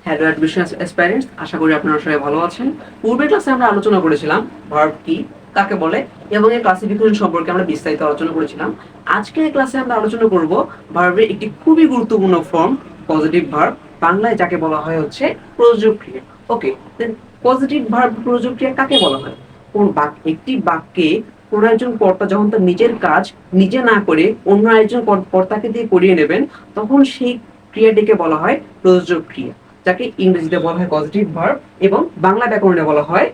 Hello admission অ্যাসপাইরেন্টস, আশা করি আপনারা সবাই ভালো আছেন। পূর্বের ক্লাসে আমরা আলোচনা করেছিলাম ভার্ব কি, কাকে বলে এবং এর ক্লাসিফিকেশন সম্পর্কে আমরা বিস্তারিত আলোচনা করেছিলাম। আজকের ক্লাসে আমরা আলোচনা করব ভার্বের একটি খুবই গুরুত্বপূর্ণ ফর্ম, পজিটিভ ভার্ব, বাংলায় যাকে বলা হয় হচ্ছে প্রযোজক ক্রিয়া। ওকে, দেন পজিটিভ ভার্ব প্রযোজক ক্রিয়া কাকে বলা হয়? কোন একটি বাক্যে কোনো একজন কর্তা যখন তার নিজের কাজ নিজে না করে অন্য একজন কর্তাকে দিয়ে করিয়ে নেবেন, তখন সেই ক্রিয়াটিকে বলা হয় প্রযোজক ক্রিয়া, যাকে ইংরেজিতে বলা হয় পজিটিভ ভার্ব এবং বাংলা ব্যাকরণে বলা হয়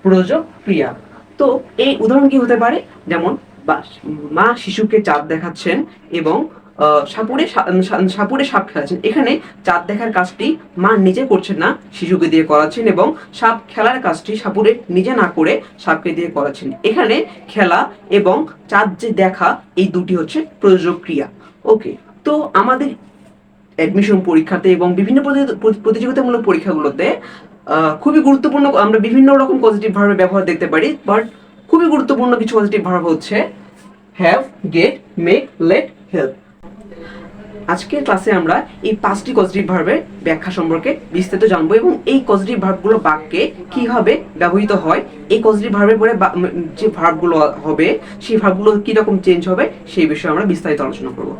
প্রযোজক ক্রিয়া। তো এই উদাহরণ কি হতে পারে? যেমন মা শিশুকে চাঁদ দেখাচ্ছেন এবং সাপুরে সাপ খেলাচ্ছেন। এখানে চাঁদ দেখার কাজটি মা নিজে করছেন না, শিশুকে দিয়ে করাচ্ছেন, এবং সাপ খেলার কাজটি সাপুরে নিজে না করে সাপকে দিয়ে করাচ্ছেন। এখানে খেলা এবং চাঁদ যে দেখা, এই দুটি হচ্ছে প্রযোজক ক্রিয়া। ওকে, তো আমাদের অ্যাডমিশন পরীক্ষাতে এবং বিভিন্ন প্রতিযোগিতামূলক পরীক্ষাগুলোতে খুবই গুরুত্বপূর্ণ, আমরা বিভিন্ন রকম পজিটিভ ভার্বের ব্যবহার দেখতে পারি, বাট খুবই গুরুত্বপূর্ণ কিছু পজিটিভ ভার্ব হচ্ছে have, get, make, let, help. আজকের ক্লাসে আমরা এই 5টি পজিটিভ ভার্বের ব্যাখ্যা সম্পর্কে বিস্তারিত জানবো এবং এই পজিটিভ ভার্বগুলো বাক্যে কিভাবে ব্যবহৃত হয়, এই পজিটিভ ভার্বের পরে যে ভার্বগুলো হবে সেই ভার্বগুলো কি রকম চেঞ্জ হবে সেই বিষয়ে আমরা বিস্তারিত আলোচনা করব।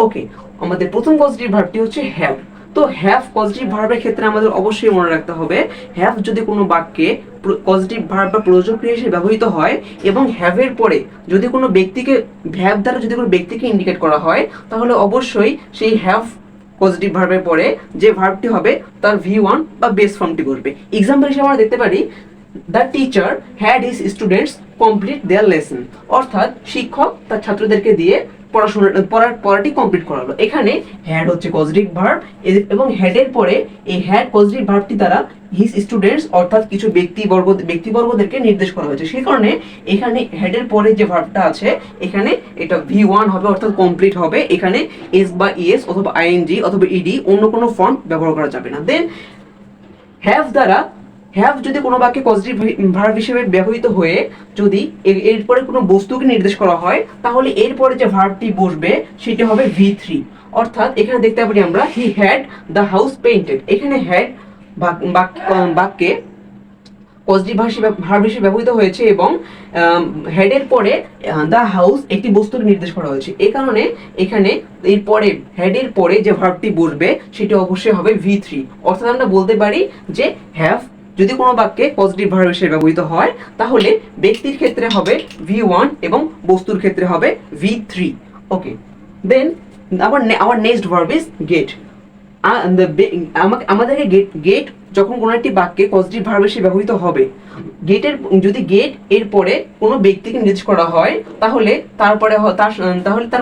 ওকে, আমাদের প্রথম পজিটিভ ভার্বটি হচ্ছে হ্যাভ। তো হ্যাভ পজিটিভ ভার্বের ক্ষেত্রে আমাদের অবশ্যই মনে রাখতে হবে, হ্যাভ যদি কোনো বাক্যে পজিটিভ ভার্ব বা প্রযোজক ক্রিয়া হিসেবে ব্যবহৃত হয় এবং হ্যাভের পরে যদি কোনো ব্যক্তিকে, হ্যাভ দ্বারা যদি কোনো ব্যক্তিকে ইন্ডিকেট করা হয়, তাহলে অবশ্যই সেই হ্যাভ পজিটিভ ভার্বের পরে যে ভার্বটি হবে তার V1 বা বেস ফর্মটি করবে। এক্সাম্পল হিসেবে আমরা দেখতে পারি the teacher had his students complete their lesson, অর্থাৎ শিক্ষক তার ছাত্রদেরকে দিয়ে পড়াটি কমপ্লিট করালো। এখানে হ্যাড হচ্ছে পজিটিভ ভার্ব এবং হ্যাডের পরে এই হ্যাড পজিটিভ ভার্বটি দ্বারা হিজ স্টুডেন্টস অর্থাৎ কিছু ব্যক্তিবর্গদেরকে নির্দেশ করা হয়েছে। সেই কারণে এখানে হেডের পরে যে ভার্বটা আছে এখানে এটা V1 হবে, অর্থাৎ কমপ্লিট হবে। এখানে এস বা ইএস অথবা আইএনজি অথবা ইডি অন্য কোনো ফর্ম ব্যবহার করা যাবে না। দেন হ্যাভ দ্বারা, হ্যাভ যদি কোনো বাক্যে পজিটিভ ভার্ব হিসেবে ব্যবহৃত হয়ে যদি এরপরে কোনো বস্তুকে নির্দেশ করা হয়, তাহলে এরপরে যে ভার্বটি বসবে সেটি হবে V3। অর্থাৎ এখানে দেখতে পারি আমরা he had the house painted. এখানে হ্যাড বাক্যে পজিটিভ ভার্ব হিসেবে ব্যবহৃত হয়েছে এবং হেডের পরে দ্য হাউস একটি বস্তুকে নির্দেশ করা হয়েছে। এই কারণে এখানে এরপরে হেডের পরে যে ভার্বটি বসবে সেটি অবশ্যই হবে V3। অর্থাৎ আমরা বলতে পারি যে হ্যাভ যদি কোনো বাক্যে পজিটিভ ভার্ব হিসেবে ব্যবহৃত হয় তাহলে ব্যক্তির ক্ষেত্রে হবে V1 এবং বস্তুর ক্ষেত্রে হবে V3। ওকে, দেন আবার নেক্সট ভার্ব ইজ গেট। আমাদেরকে গেট যখন কোনো একটি বাক্যে পজিটিভ ভার্ব হিসেবে ব্যবহৃত হবে, যদি গেট এর পরে কোনো ব্যক্তিকে নির্দেশ করা হয় তাহলে তার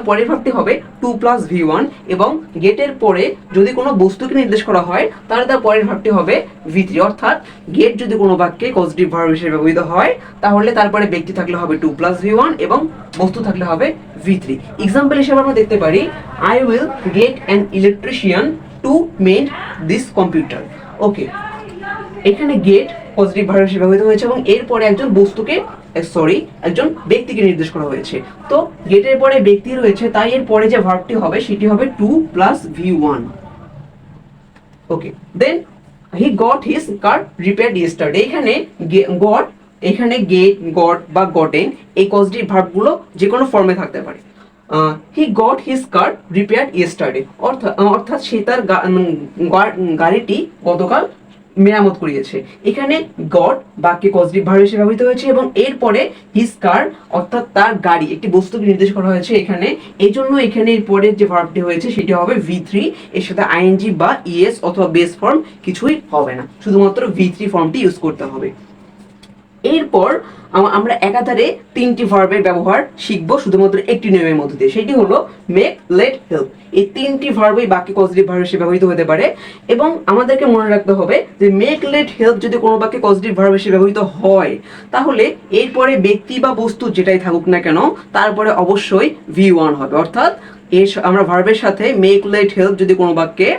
পরের ভার্বটি হবে 2 + V1 এবং গেটের পরে যদি কোনো বস্তুকে নির্দেশ করা হয় তাহলে তার পরের ভার্বটি হবে V3। অর্থাৎ গেট যদি কোনো বাক্যে পজিটিভ ভার্ব হিসেবে ব্যবহৃত হয় তাহলে তারপরে ব্যক্তি থাকলে হবে 2 + V1 এবং বস্তু থাকলে হবে V3। এক্সাম্পল হিসেবে আমরা দেখতে পারি I will get an electrician to mend this computer. Okay, এখানে গেট পজিটিভ ভার্ব হিসেবে ব্যবহৃত হয়েছে এবং এরপরে একজন ব্যক্তিকে নির্দেশ করা হয়েছে। তো গেটের পরে ব্যক্তি রয়েছে, তাই এর পরে যে ভার্বটি হবে সেটি হবে 2 + V1। Okay, then he got his car repaired yesterday. এখানে গেট, গট বা গটেন এই পজিটিভ ভার্বগুলো যে কোনো ফর্মে থাকতে পারে। He got his car repaired yesterday, অর্থাৎ সে তার গাড়িটি গতকাল মেরামত করিয়েছে। এখানে গট বাক্যে পজিটিভ ভার্ব হিসেবে ব্যবহৃত হয়েছে এবং এরপরে হিজ কার অর্থাৎ তার গাড়ি একটি বস্তুকে নির্দেশ করা হয়েছে এখানে। এই জন্য এখানে এর পরের যে ভার্বটি হয়েছে সেটি হবে V3। এর সাথে আইএনজি বা ইএস অথবা বেস ফর্ম কিছুই হবে না, শুধুমাত্র V3 ফর্মটি ইউজ করতে হবে। এরপর আমরা একাধারে 3টি ভার্বের ব্যবহার শিখবো শুধুমাত্র একটি নিয়মের মধ্যে দিয়ে, সেটি হলো মেক, লেট, হেল্প। এই 3টি ভার্বই বাক্যে পজিটিভ ভার্ব হিসেবে ব্যবহৃত হতে পারে এবং আমাদেরকে মনে রাখতে হবে যে মেক, লেট, হেল্প যদি কোনো বাক্যে পজিটিভ ভার্ব হিসেবে ব্যবহৃত হয় তাহলে এরপরে ব্যক্তি বা বস্তু যেটাই থাকুক না কেন তারপরে অবশ্যই V1 হবে। অর্থাৎ আমরা ভার্বের সাথে মেক, লেট, হেল্প যদি কোনো বাক্যে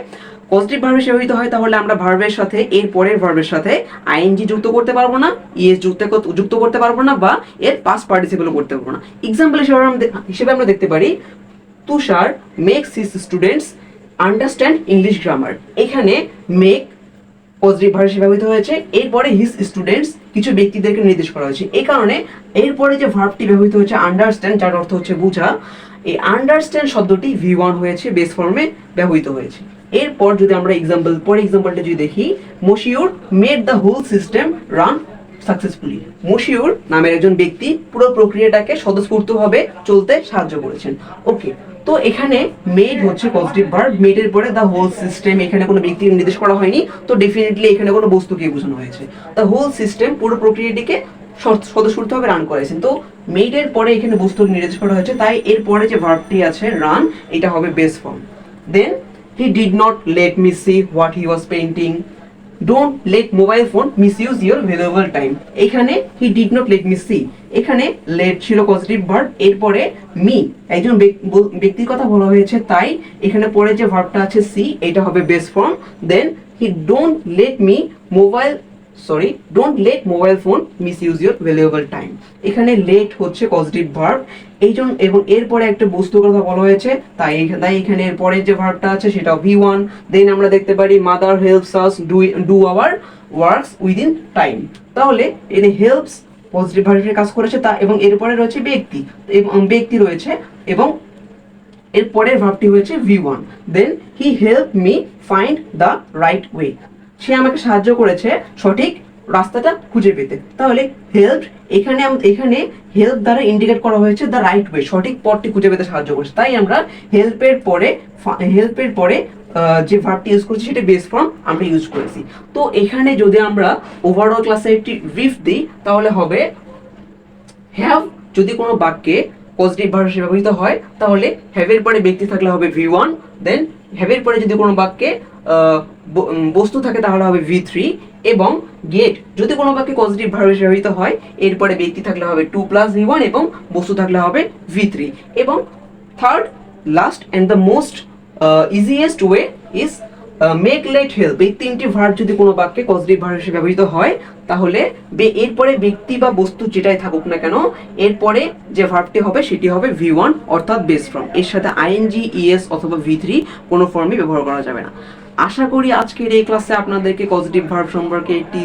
পজিটিভ ভার্ব হিসেবে ব্যবহৃত হয় তাহলে আমরা ভার্বের সাথে এর পরের ভার্বের সাথে আইএনজি যুক্ত করতে পারবো না, ইএস যুক্ত করতে পারবো না বা এর পাস্ট পার্টিসিপেলও করতে পারবো না। এক্সাম্পল হিসেবে আমরা দেখতে পারি Tushar makes his students understand English grammar. এখানে মেক পজিটিভ ভার্ব হিসেবে ব্যবহৃত হয়েছে। এরপরে হিজ স্টুডেন্টস কিছু ব্যক্তিদেরকে নির্দেশ করা হয়েছে। এই কারণে এরপরে যে ভার্বটি ব্যবহৃত হয়েছে আন্ডারস্ট্যান্ড, যার অর্থ হচ্ছে বোঝা, এই আন্ডারস্ট্যান্ড শব্দটি V1 হয়েছে, বেস ফর্মে ব্যবহৃত হয়েছে। এরপর যদি আমরা এক্সাম্পলটা যদি দেখি, Mashiur made the whole system run successfully. Mashiur নামের একজন ব্যক্তি পুরো প্রক্রিয়াটাকে স্বতঃস্ফূর্তভাবে চলতে সাহায্য করেছেন। ওকে, তো এখানে মেড হচ্ছে পজিটিভ ভার্ব, মেডের পরে দ্য হোল সিস্টেম, এখানে কোনো ব্যক্তি নির্দেশ করা হয়নি, তো ডেফিনেটলি এখানে কোনো বস্তুকে বোঝানো হয়েছে। দ্য হোল সিস্টেম পুরো প্রক্রিয়াটিকে স্বতঃস্ফূর্তভাবে রান করেছেন। তো মেডের পরে এখানে বস্তু নির্দেশ করা হয়েছে, তাই এর পরে যে ভার্বটি আছে রান, এটা হবে base form. Then he did not let me see what he was painting. Don't let mobile phone misuse your valuable time. এখানে he did not let me see, এখানে লেট ছিল পজিটিভ ভার্ব, এরপরে me একজন ব্যক্তির কথা বলা হয়েছে, তাই এখানে পরে যে ভার্বটা আছে সি, এটা হবে base form. Then he don't let mobile phone misuse your valuable time. এখানে লেট হচ্ছে পজিটিভ ভার্ব, এবং এরপরে একটা বস্তুর কথা বলা হয়েছে, তাই এখানে এরপরে যে ভার্বটা আছে সেটা V1। দেন আমরা দেখতে পারি mother helps us do our works within time. তাহলে এখানে হেল্পস পজিটিভ ভার্বের কাজ করেছে, তা এবং এরপরে রয়েছে ব্যক্তি রয়েছে, এবং এর পরের ভার্বটি হয়েছে V1। Then he help me find the right way. সে আমাকে সাহায্য করেছে সঠিক রাস্তাটা খুঁজে পেতে। তাহলে হেল্প এখানে হেল্প দ্বারা ইন্ডিকেট করা হয়েছে দ্য রাইট ওয়ে, সঠিক পথটি খুঁজে পেতে সাহায্য করেছে। তাই আমরা হেল্পের পরে যে ভার্বটি ইউজ করছি সেটা বেস ফর্ম আমরা ইউজ করেছি। তো এখানে যদি আমরা ওভারঅল ক্লাসে একটি ব্রিফ দিই, তাহলে হবে হ্যাভ যদি কোনো বাক্যে পজিটিভ ভার্ব হিসেবে ব্যবহৃত হয়, তাহলে হ্যাভের পরে ব্যক্তি থাকলে হবে V1। দেন হ্যাভের পরে যদি কোনো বাক্যে বস্তু থাকে তাহলে হবে V3, এবং গেট যদি কোনো বাক্যে পজিটিভ ভার্ব হিসেবে ব্যবহৃত হয়, এরপরে ব্যক্তি থাকলে হবে 2+V1 এবং বস্তু থাকলে হবে V3। এবং third last and the most easiest way is make let help. এই তিনটি ভার্ব যদি কোনো বাক্যে পজিটিভ ভার্ব হিসেবে ব্যবহৃত হয়, তাহলে এরপরে ব্যক্তি বা বস্তু যেটাই থাকুক না কেন, এরপরে যে ভার্বটি হবে সেটি হবে V1 অর্থাৎ বেস ফর্ম। এর সাথে ING, ES অথবা V3 কোনো ফর্মই ব্যবহার করা যাবে না। আশা করি আজকের এই ক্লাসে আপনাদেরকে পজিটিভ ভার্ব সম্পর্কে একটি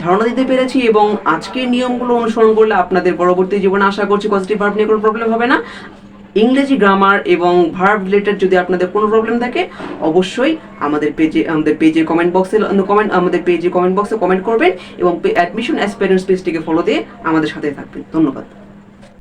ধারণা দিতে পেরেছি, এবং আজকের নিয়মগুলো অনুসরণ করলে আপনাদের পরবর্তী জীবনে আশা করছি পজিটিভ ভার্ব নিয়ে কোনো প্রবলেম হবে না। ইংরেজি গ্রামার এবং ভার্ব রিলেটেড যদি আপনাদের কোনো প্রবলেম থাকে, অবশ্যই আমাদের পেজে কমেন্ট বক্সে কমেন্ট করবেন, এবং অ্যাডমিশন অ্যাসপিরেন্টস পেজটিকে ফলো দিয়ে আমাদের সাথে থাকবেন। ধন্যবাদ।